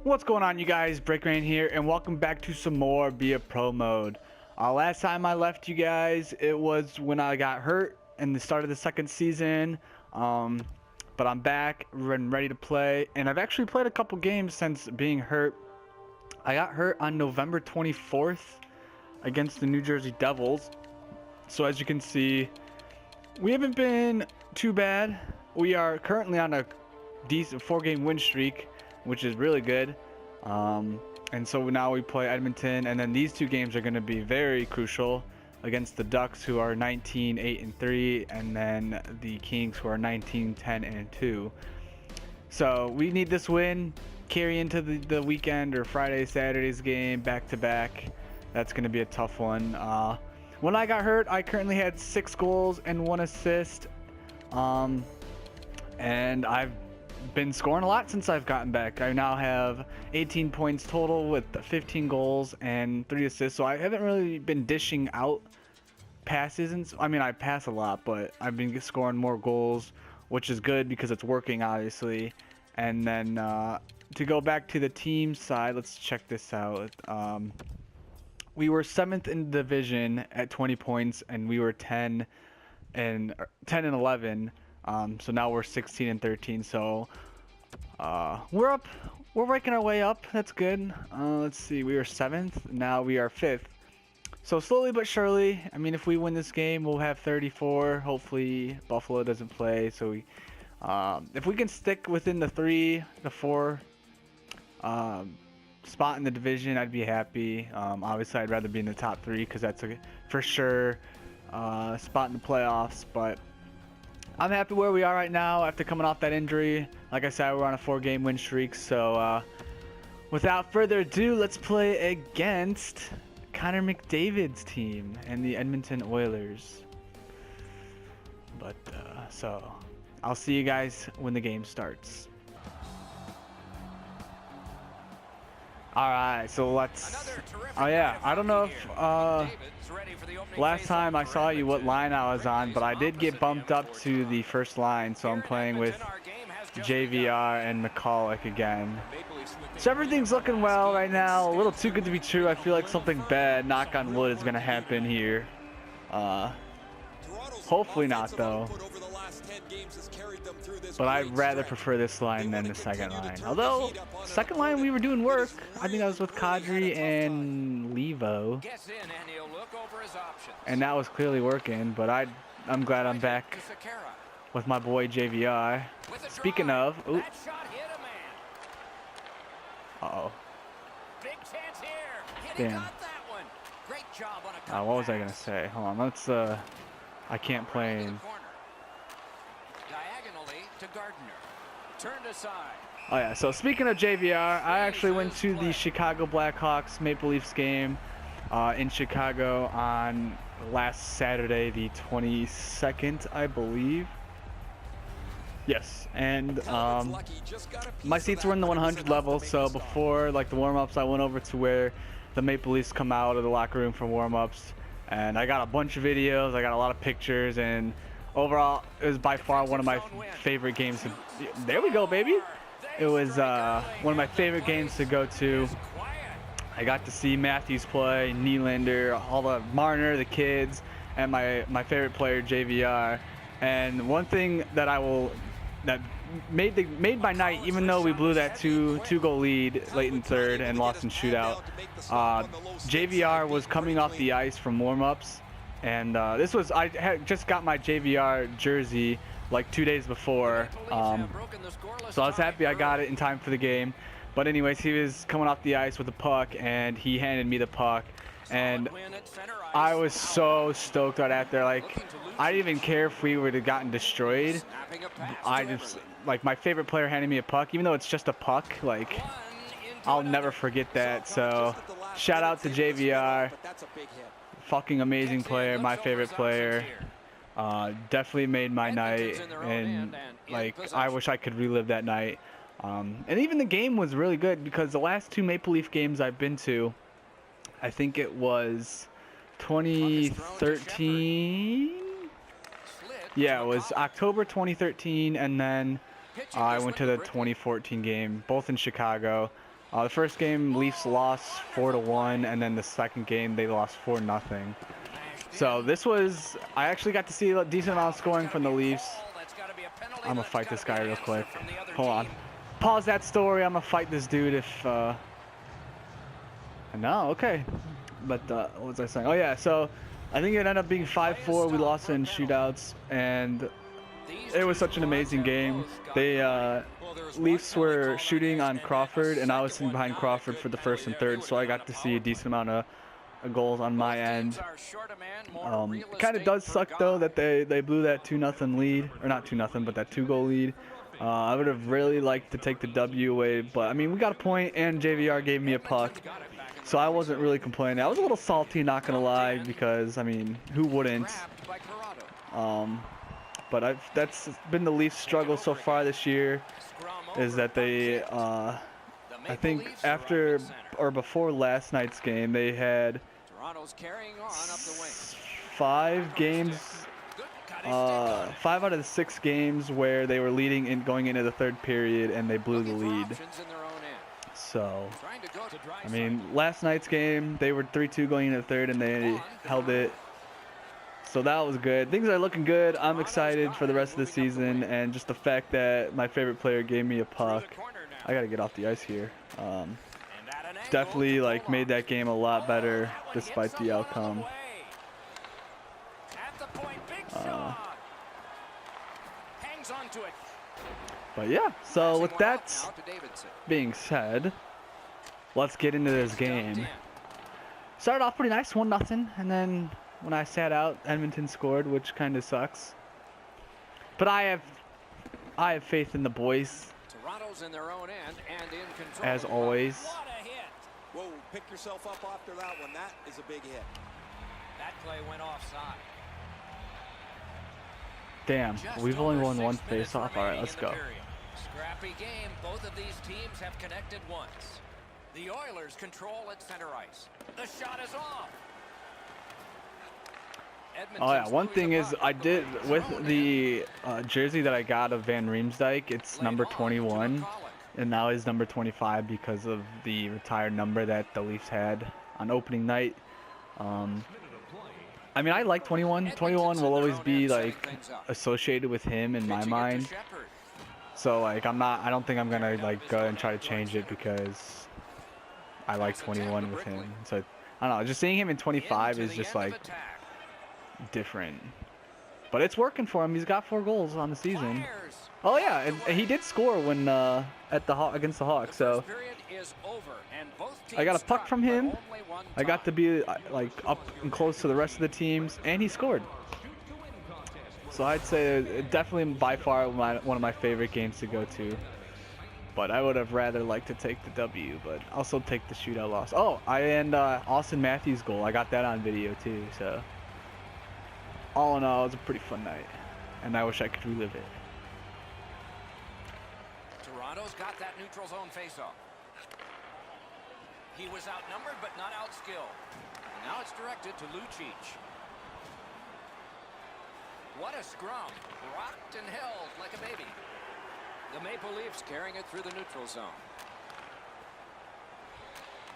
What's going on, you guys? Breakrain here, and welcome back to some more Be a Pro mode. Last time I left you guys, it was when I got hurt in the start of the second season. But I'm back and ready to play, and I've actually played a couple games since being hurt. I got hurt on November 24th against the New Jersey Devils. So as you can see, we haven't been too bad. We are currently on a decent 4-game win streak, which is really good. And so now we play Edmonton, and then these two games are going to be very crucial against the Ducks, who are 19-8-3, and then the Kings, who are 19-10-2. So we need this win, carry into the weekend or Friday, Saturday's game back to back. That's going to be a tough one. When I got hurt, I currently had 6 goals and 1 assist. And I've been scoring a lot since I've gotten back. I now have 18 points total with 15 goals and 3 assists. So I haven't really been dishing out passes. And I mean, I pass a lot, but I've been scoring more goals, which is good because it's working, obviously. And then to go back to the team side, let's check this out. We were 7th in the division at 20 points, and we were 10 and 11. So now we're 16 and 13. So we're up. We're working our way up. That's good. Let's see. We were 7th. Now we are 5th. So slowly but surely. I mean, if we win this game, we'll have 34. Hopefully Buffalo doesn't play. So we, if we can stick within the 3 to 4 spot in the division, I'd be happy. Obviously, I'd rather be in the top 3 because that's a for sure spot in the playoffs. But I'm happy where we are right now after coming off that injury. Like I said, we're on a 4-game win streak. So without further ado, let's play against Connor McDavid's team and the Edmonton Oilers. But so I'll see you guys when the game starts. Alright, so let's... Oh yeah, I don't know if last time I saw you what line I was on, but I did get bumped up to the first line, so I'm playing with JVR and McCulloch again. So everything's looking well right now, a little too good to be true. I feel like something bad, knock on wood, is going to happen here. Hopefully not, though. But I'd rather prefer this line than the second line. Although, second line we were doing work. I think I was with Kadri and Levo. And that was clearly working, but I'm glad I'm back with my boy JVR. Speaking of, ooh. Uh-oh. Damn. What was I going to say? Hold on, let's, I can't play in. Oh yeah, so speaking of JVR, I actually went to the Chicago Blackhawks Maple Leafs game in Chicago on last Saturday, the 22nd, I believe. Yes, and my seats were in the 100 level, so before like the warm-ups, I went over to where the Maple Leafs come out of the locker room for warm-ups, and I got a bunch of videos, I got a lot of pictures, and overall, it was by far one of my favorite games. There we go, baby. It was one of my favorite games to go to. I got to see Matthews play, Nylander, all the Marner, the kids, and my favorite player, JVR. And one thing that that made my night, even though we blew that two-goal lead late in third and lost in shootout, JVR was coming off the ice from warm-ups. And I had just got my JVR jersey like 2 days before, so I was happy I got it in time for the game. But anyways, he was coming off the ice with the puck, and he handed me the puck, and I was so stoked right after. Like, I didn't even care if we would have gotten destroyed. I just, like, my favorite player handed me a puck, even though it's just a puck. Like, I'll never forget that. So shout out to JVR. Fucking amazing player, my favorite player. Definitely made my night, and like I wish I could relive that night. And even the game was really good because the last 2 Maple Leaf games I've been to, I think it was 2013. Yeah, it was October 2013, and then I went to the 2014 game, both in Chicago. The first game, Leafs lost 4-1, and then the second game, they lost 4-0. So this was, I actually got to see a decent amount of scoring from the Leafs. I'm gonna fight this guy real quick. Hold on. Pause that story. I'm gonna fight this dude if, no, okay. But, what was I saying? Oh yeah, so I think it ended up being 5-4. We lost in shootouts, and it was such an amazing game. Leafs were shooting on Crawford, and I was sitting behind Crawford for the first and third, so I got to see a decent amount of goals on my end. It kind of does suck though that they blew that 2-0 lead, or not 2-0, but that 2-goal lead. I would have really liked to take the W away, but I mean we got a point, and JVR gave me a puck, so I wasn't really complaining. I was a little salty, not gonna lie, because I mean who wouldn't? But that's been the Leafs' struggle so far this year, is that they, I think after or before last night's game, they had 5 games, 5 out of the 6 games where they were leading and going into the third period, and they blew the lead. So, I mean, last night's game, they were 3-2 going into the third, and they held it. So that was good. Things are looking good. I'm excited for the rest of the season, and just the fact that my favorite player gave me a puck. I gotta get off the ice here. Definitely like made that game a lot better despite the outcome. But yeah, so with that being said, let's get into this game. Started off pretty nice, 1-0, and then when I sat out, Edmonton scored, which kind of sucks. But I have faith in the boys. Toronto's in their own end and in control. As always. What a hit. Whoa, pick yourself up after that one. That is a big hit. That play went offside. Damn, we've only won one face-off. All right, let's go. Scrappy game. Both of these teams have connected once. The Oilers control at center ice. The shot is off. Oh yeah, one thing is I did with the jersey that I got of Van Riemsdyk, it's number 21, and now is number 25 because of the retired number that the Leafs had on opening night. I mean, I like 21. 21 will always be like associated with him in my mind. So like I don't think I'm gonna like go and try to change it because I like 21 with him. So I don't know, just seeing him in 25 is just like different, but it's working for him. He's got 4 goals on the season. Oh yeah, and he did score when against the Hawks. So I got a puck from him. I got to be like up and close to the rest of the teams, and he scored. So I'd say definitely by far one of my favorite games to go to. But I would have rather liked to take the W, but also take the shootout loss. Oh, and Austin Matthews' goal. I got that on video too. So. All in all, it was a pretty fun night, and I wish I could relive it. Toronto's got that neutral zone faceoff. He was outnumbered, but not outskilled. And now it's directed to Lucic. What a scrum. Rocked and held like a baby. The Maple Leafs carrying it through the neutral zone.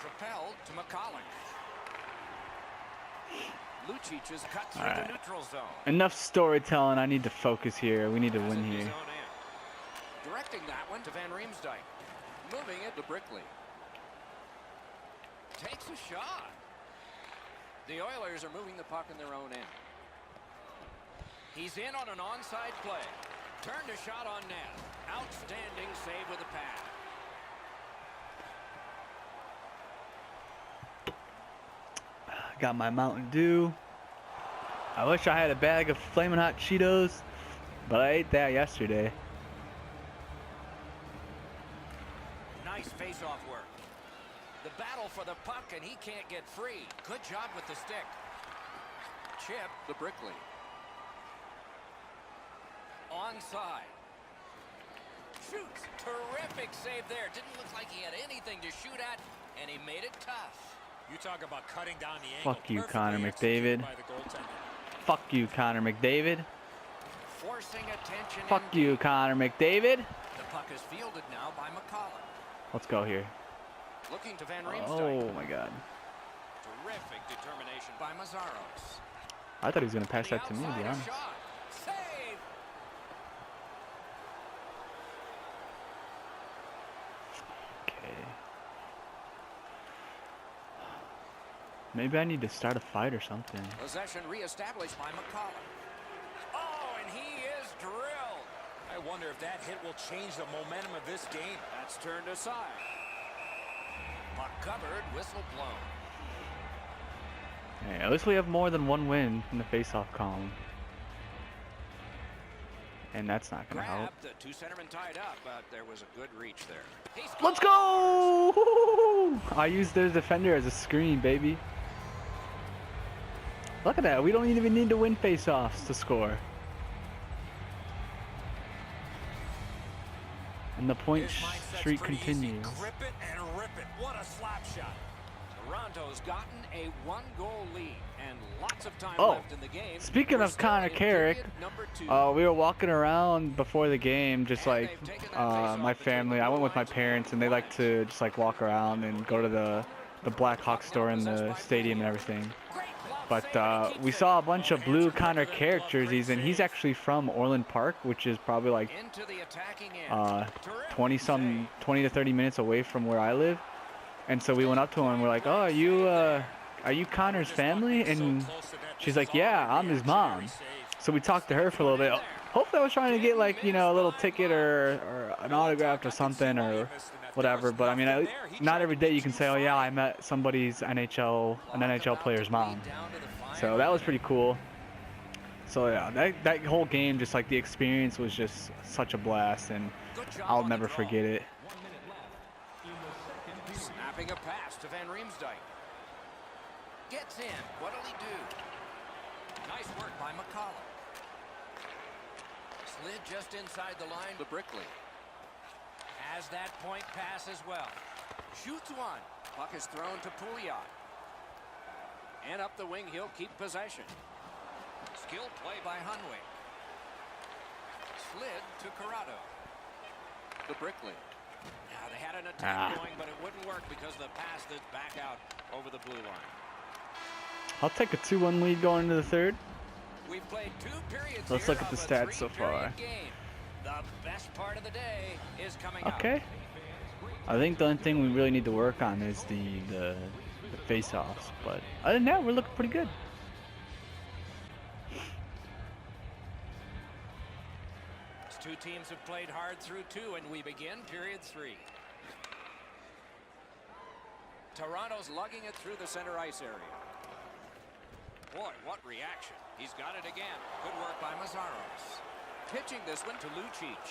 Propelled to McCollum. Lucic is cut through the neutral zone. Enough storytelling. I need to focus here. We need to win here. Directing that one to Van Riemsdyk. Moving it to Brickley. Takes a shot. The Oilers are moving the puck in their own end. He's in on an onside play. Turned a shot on net. Outstanding save with a pad. Got my Mountain Dew. I wish I had a bag of Flamin' Hot Cheetos, but I ate that yesterday. Nice face-off work. The battle for the puck, and he can't get free. Good job with the stick. Chip to Brickley. Onside. Shoots. Terrific save there. Didn't look like he had anything to shoot at, and he made it tough. You talk about cutting down the angle. Fuck you, Connor McDavid. Fuck you, Connor McDavid. Forcing attention. Fuck you, Connor McDavid. The puck is fielded now by McCollum. Let's go here. Looking to Van Riemsdyk. Oh my God. Terrific determination by Mazzaros. I thought he was gonna pass that to me, to be honest. Shot. Save. Okay. Maybe I need to start a fight or something. Possession reestablished by McCollum. Oh, and he is drilled. I wonder if that hit will change the momentum of this game. That's turned aside. Puck covered, whistle blown. Hey, at least we have more than one win in the face-off column. And that's not gonna help. The two centermen tied up, but there was a good reach there. Let's go! Woo-hoo! I used their defender as a screen, baby. Look at that. We don't even need to win face-offs to score. And the point streak continues. Grip it and rip it. What a slap shot. Toronto's gotten a one-goal lead and lots of time Oh, left in the game. speaking of Connor Carrick, we were walking around before the game, just like my family. I went with my parents, and they like to just like walk around and go to the Blackhawks store in the stadium and everything. But we saw a bunch of blue Connor Carrick jerseys, and he's actually from Orland Park, which is probably like 20 to 30 minutes away from where I live. And so we went up to him and we're like, "Oh, are you Connor's family?" And she's like, "Yeah, I'm his mom." So we talked to her for a little bit. Hopefully I was trying to get like, you know, a little ticket or an autograph or something or whatever. But I mean, not every day you can say, "Oh yeah, I met somebody's an NHL player's mom." So that was pretty cool. So yeah, that whole game, just like the experience was just such a blast, and I'll never forget it. Snapping a pass to Van Riemsdyk. Gets in. What'll he do? Nice work by McCollum. Slid just inside the line to Brickley. Has that point pass as well. Shoots one. Puck is thrown to Pouliot. And up the wing, he'll keep possession. Skilled play by Hunwick. Slid to Corrado. To Brickley. Now they had an attack going, but it wouldn't work because the pass is back out over the blue line. I'll take a 2-1 lead going into the third. We've played 2 periods. Let's look at the stats so far. Game. The best part of the day is coming Okay. I think the only thing we really need to work on is the face-offs, but other than that, we're looking pretty good. These two teams have played hard through 2, and we begin period 3. Toronto's lugging it through the center ice area. Boy, what reaction. He's got it again. Good work by Mazzaros. Pitching this one to Lucic.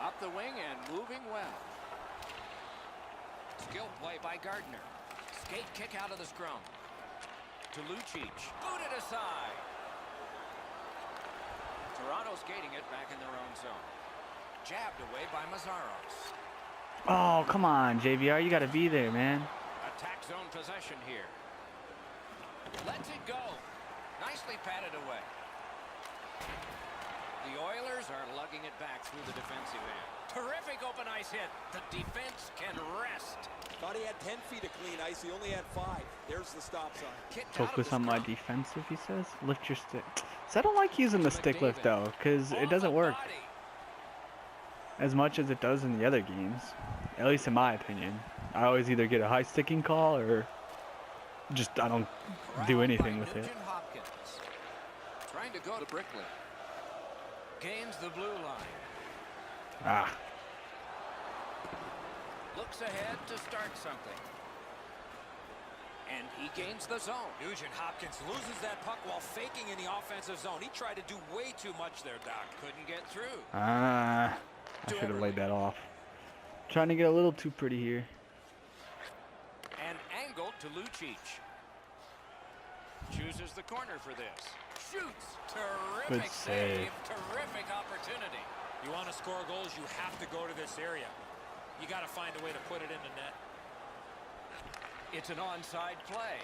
Up the wing and moving well. Skill play by Gardner. Skate kick out of the scrum. To Lucic. Booted aside. Toronto skating it back in their own zone. Jabbed away by Mazzaros. Oh, come on, JVR. You got to be there, man. Attack zone possession here. Lets it go. Nicely patted away. The Oilers are lugging it back through the defensive end. Terrific open ice hit. The defense can rest. Thought he had 10 feet of clean ice. He only had 5. There's the stop sign. Focus on my defensive, he says. Lift your stick. So I don't like using the stick lift, though, because it doesn't work as much as it does in the other games. At least in my opinion. I always either get a high sticking call or just I don't do anything with it. Trying to go to Brickley. Gains the blue line. Ah. Looks ahead to start something. And he gains the zone. Nugent Hopkins loses that puck while faking in the offensive zone. He tried to do way too much there, Doc. Couldn't get through. I should have laid that off. Trying to get a little too pretty here. And angled to Lucic. Chooses the corner for this. Shoots. Terrific Good save. Terrific opportunity. You want to score goals, you have to go to this area. You got to find a way to put it in the net. It's an onside play.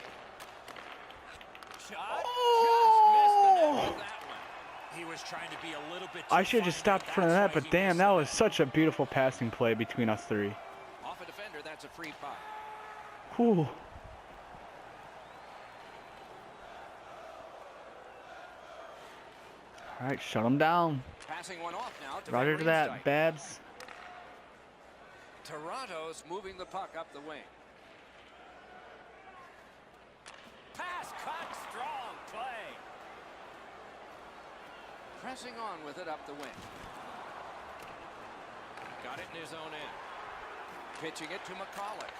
Shot. Oh! Just missed the net with that one. He was trying to be a little bit. I should have just stopped in front of that, but damn, that was such a beautiful passing play between us three. Off a defender. defender, that's a free puck. Whew. All right, shut him down. Passing one off now to Roger to Van that, Riemsdyk. Babs. Toronto's moving the puck up the wing. Pass cut, strong play. Pressing on with it up the wing. Got it in his own end. Pitching it to McCulloch.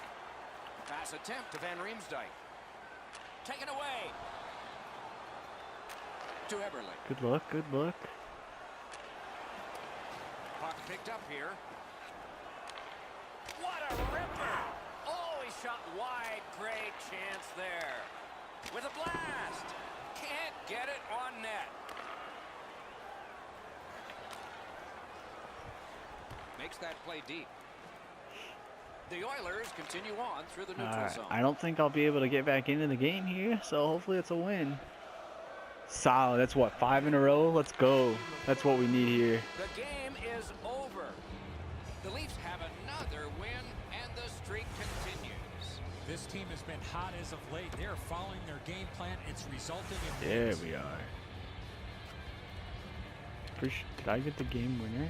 Pass attempt to Van Riemsdyk. Taken away. To Eberle. Good luck, good luck. Puck picked up here. What a ripper! Oh, he shot wide. Great chance there. With a blast. Can't get it on net. Makes that play deep. The Oilers continue on through the neutral zone. I don't think I'll be able to get back into the game here, so hopefully it's a win. Solid. That's what, 5 in a row? Let's go. That's what we need here. The game is over. The Leafs have another win, and the streak continues. This team has been hot as of late. They're following their game plan. It's resulting in There wins. we are. Did I get the game winner?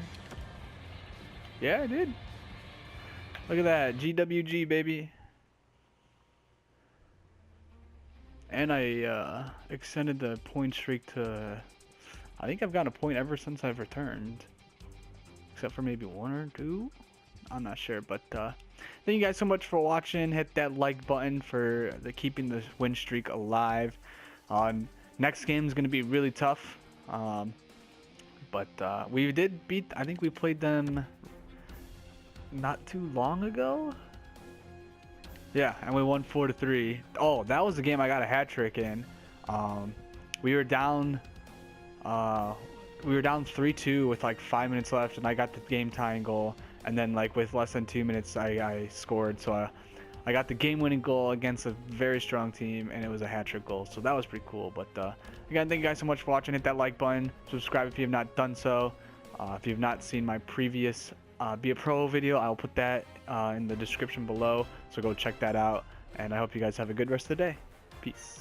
Yeah, I did. Look at that. GWG, baby. And I extended the point streak to... I think I've gotten a point ever since I've returned. Except for maybe 1 or 2. I'm not sure. But thank you guys so much for watching. Hit that like button for keeping the win streak alive. Next game is going to be really tough. But we did beat... I think we played them not too long ago. Yeah, and we won 4-3. Oh, that was the game I got a hat trick in. We were down 3-2 with like 5 minutes left, and I got the game tying goal. And then like with less than 2 minutes, I scored. So I got the game winning goal against a very strong team, and it was a hat trick goal. So that was pretty cool. But again, thank you guys so much for watching. Hit that like button. Subscribe if you have not done so. If you have not seen my previous Be a Pro video, I'll put that in the description below, so go check that out, and I hope you guys have a good rest of the day. Peace.